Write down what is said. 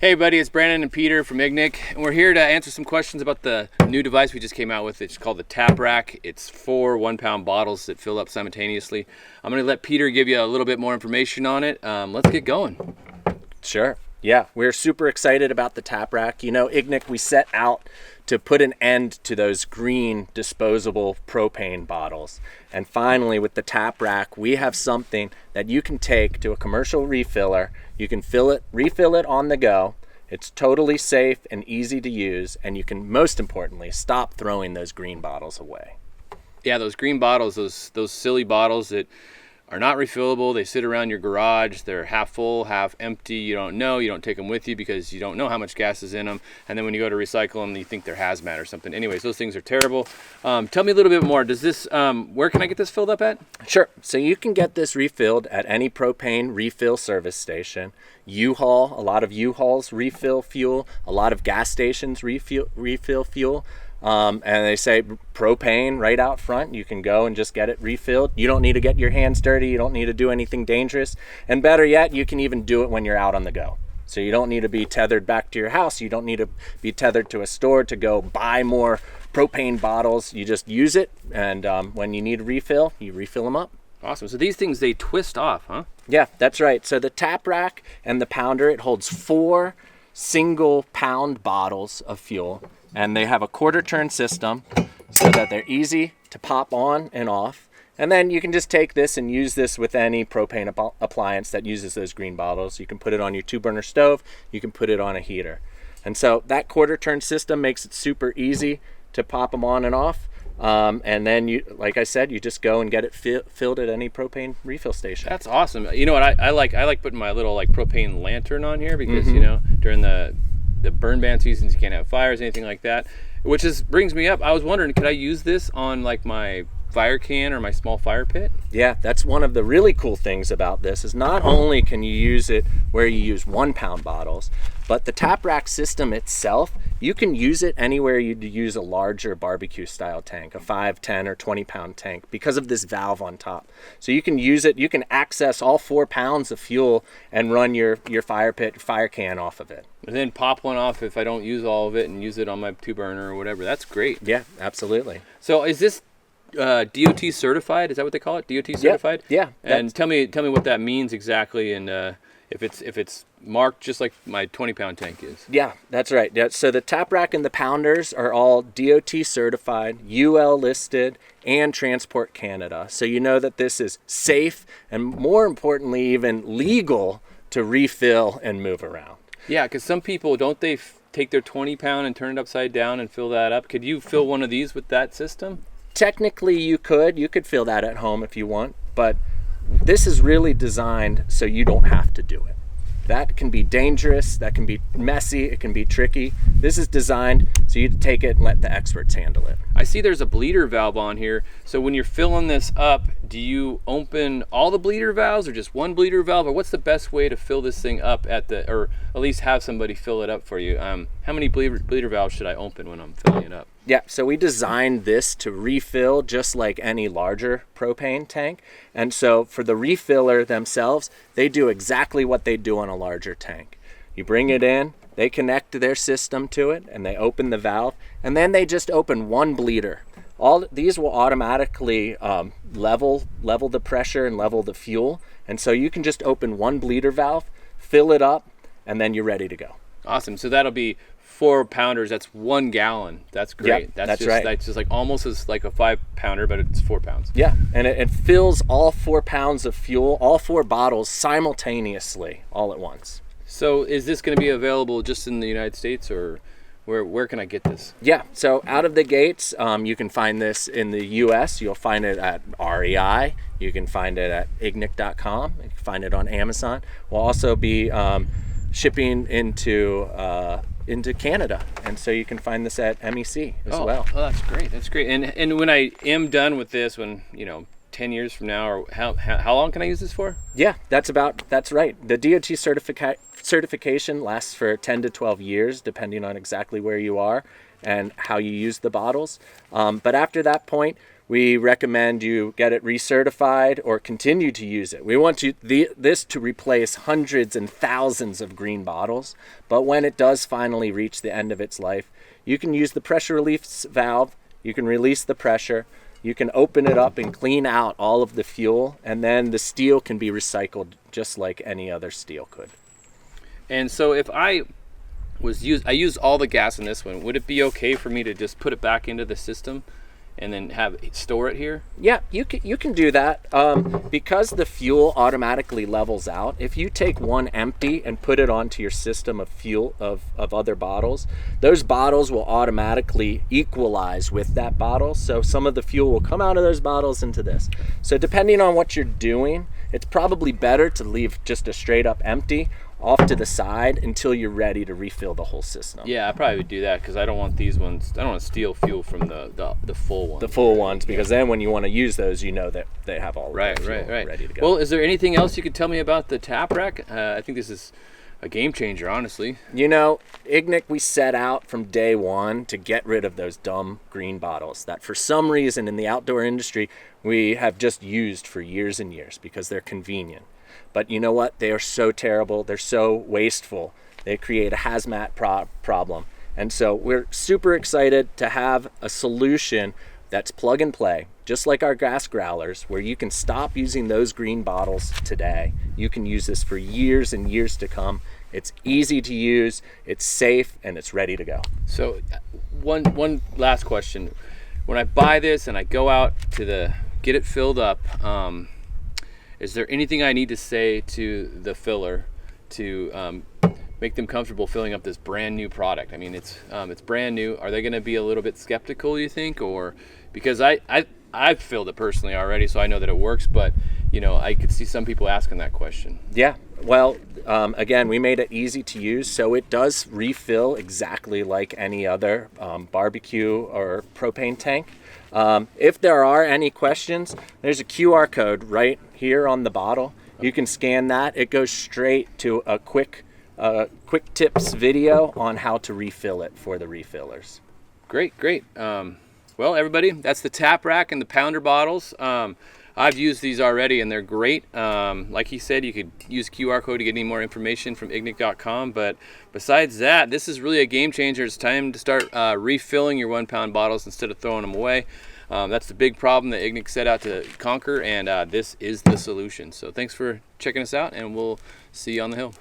Hey buddy, it's Brandon and Peter from Ignik, and we're here to answer some questions about the new device we just came out with. It's called the TapRack. It's 4 1-pound bottles that fill up simultaneously. I'm going to let Peter give you a little bit more information on it. Let's get going. Sure. Yeah, we're super excited about the TapRack. You know, Ignik, we set out to put an end to those green disposable propane bottles. And finally, with the TapRack, we have something that you can take to a commercial refiller. You can refill it on the go. It's totally safe and easy to use, and you can, most importantly, stop throwing those green bottles away. Yeah, those green bottles, those silly bottles that are not refillable. They sit around your garage. They're half full, half empty. You don't know. You don't take them with you because you don't know how much gas is in them. And then when you go to recycle them, you think they're hazmat or something. Anyways, those things are terrible. Tell me a little bit more. Does this? Where can I get this filled up at? Sure. So you can get this refilled at any propane refill service station. U-Haul, a lot of U-Hauls refill fuel. A lot of gas stations refill fuel. And they say propane right out front. You can go and just get it refilled. You don't need to get your hands dirty. You don't need to do anything dangerous. And better yet, you can even do it when you're out on the go. So you don't need to be tethered back to your house. You don't need to be tethered to a store to go buy more propane bottles. You just use it, and when you need a refill, you refill them up. Awesome. So these things, they twist off, huh? Yeah, that's right. So the TapRack and the pounder, it holds 4 single pound bottles of fuel. And they have a quarter turn system so that they're easy to pop on and off. And then you can just take this and use this with any propane appliance that uses those green bottles. You can put it on your 2-burner stove. You can put it on a heater. And so that quarter turn system makes it super easy to pop them on and off. And then, you, like I said, you just go and get it filled at any propane refill station. That's awesome. You know what? I like putting my little propane lantern on here because you know, during the burn ban seasons, you can't have fires, anything like that. Which brings me up. I was wondering, could I use this on like my fire can or my small fire pit? Yeah, that's one of the really cool things about this is not only can you use it where you use 1-pound bottles, but the TapRack system itself, you can use it anywhere you'd use a larger barbecue style tank, a 5, 10, or 20-pound tank, because of this valve on top. So you can use it, you can access all 4 pounds of fuel and run your fire pit, fire can off of it. And then pop one off if I don't use all of it and use it on my 2-burner or whatever. That's great. Yeah, absolutely. So is this DOT certified? Is that what they call it? DOT certified? Yeah. And tell me what that means exactly, and if it's marked just like my 20-pound tank is. Yeah, that's right. Yeah, so the TapRack and the pounders are all DOT certified, UL listed, and Transport Canada. So you know that this is safe and, more importantly, even legal to refill and move around. Yeah, because some people, don't they take their 20-pound and turn it upside down and fill that up? Could you fill one of these with that system? Technically, you could fill that at home if you want, but this is really designed so you don't have to do it. That can be dangerous, that can be messy, it can be tricky. This is designed so you take it and let the experts handle it. I see there's a bleeder valve on here. So when you're filling this up, do you open all the bleeder valves or just one bleeder valve? Or what's the best way to fill this thing up or at least have somebody fill it up for you? How many bleeder valves should I open when I'm filling it up? Yeah, so we designed this to refill just like any larger propane tank. And so for the refiller themselves, they do exactly what they do on a larger tank. You bring it in, they connect their system to it, and they open the valve, and then they just open one bleeder. All these will automatically level the pressure and level the fuel. And so you can just open one bleeder valve, fill it up, and then you're ready to go. Awesome. So that'll be 4 pounders. That's 1 gallon. That's great. Yep, that's right. That's just like almost as like a 5-pounder, but it's 4 pounds. Yeah, and it fills all 4 pounds of fuel, all 4 bottles simultaneously, all at once. So is this going to be available just in the United States, or where can I get this? Yeah, so out of the gates, you can find this in the U.S. You'll find it at REI. You can find it at ignik.com. You can find it on Amazon. We'll also be shipping into Canada, and so you can find this at MEC as well. Oh, that's great. That's great. And when I am done with this, 10 years from now, or how long can I use this for? Yeah, that's right. The DOT certification lasts for 10 to 12 years, depending on exactly where you are and how you use the bottles. But after that point, we recommend you get it recertified or continue to use it. We want this to replace hundreds and thousands of green bottles, but when it does finally reach the end of its life, you can use the pressure relief valve, you can release the pressure, you can open it up and clean out all of the fuel, and then the steel can be recycled just like any other steel could. And so if I used all the gas in this one, would it be okay for me to just put it back into the system and then store it here? Yeah, you can do that. Because the fuel automatically levels out, if you take one empty and put it onto your system of fuel of other bottles, those bottles will automatically equalize with that bottle. So some of the fuel will come out of those bottles into this. So depending on what you're doing, it's probably better to leave just a straight up empty off to the side until you're ready to refill the whole system. Yeah, I probably would do that because I don't want these ones. I don't want to steal fuel from the full ones. The full ones, because then when you want to use those, you know that they have all the fuel ready to go. Well, is there anything else you could tell me about the TapRack? I think this is a game changer, honestly. You know, Ignik, we set out from day one to get rid of those dumb green bottles that for some reason in the outdoor industry we have just used for years and years because they're convenient. But you know what? They are so terrible. They're so wasteful. They create a hazmat problem. And so we're super excited to have a solution that's plug and play, just like our gas growlers, where you can stop using those green bottles today. You can use this for years and years to come. It's easy to use, it's safe, and it's ready to go. So one last question. When I buy this and I go out to get it filled up, is there anything I need to say to the filler to make them comfortable filling up this brand new product? I mean, it's brand new. Are they going to be a little bit skeptical, you think? Or because I've filled it personally already, so I know that it works, but you know, I could see some people asking that question. Yeah, well, again, we made it easy to use, so it does refill exactly like any other barbecue or propane tank. If there are any questions, there's a QR code right here on the bottle. You can scan that. It goes straight to a quick tips video on how to refill it for the refillers. Great. Well, everybody, that's the TapRack and the pounder bottles. I've used these already and they're great. Like he said, you could use QR code to get any more information from ignik.com. But besides that, this is really a game changer. It's time to start refilling your 1 pound bottles instead of throwing them away. That's the big problem that Ignik set out to conquer, and this is the solution. So thanks for checking us out, and we'll see you on the hill.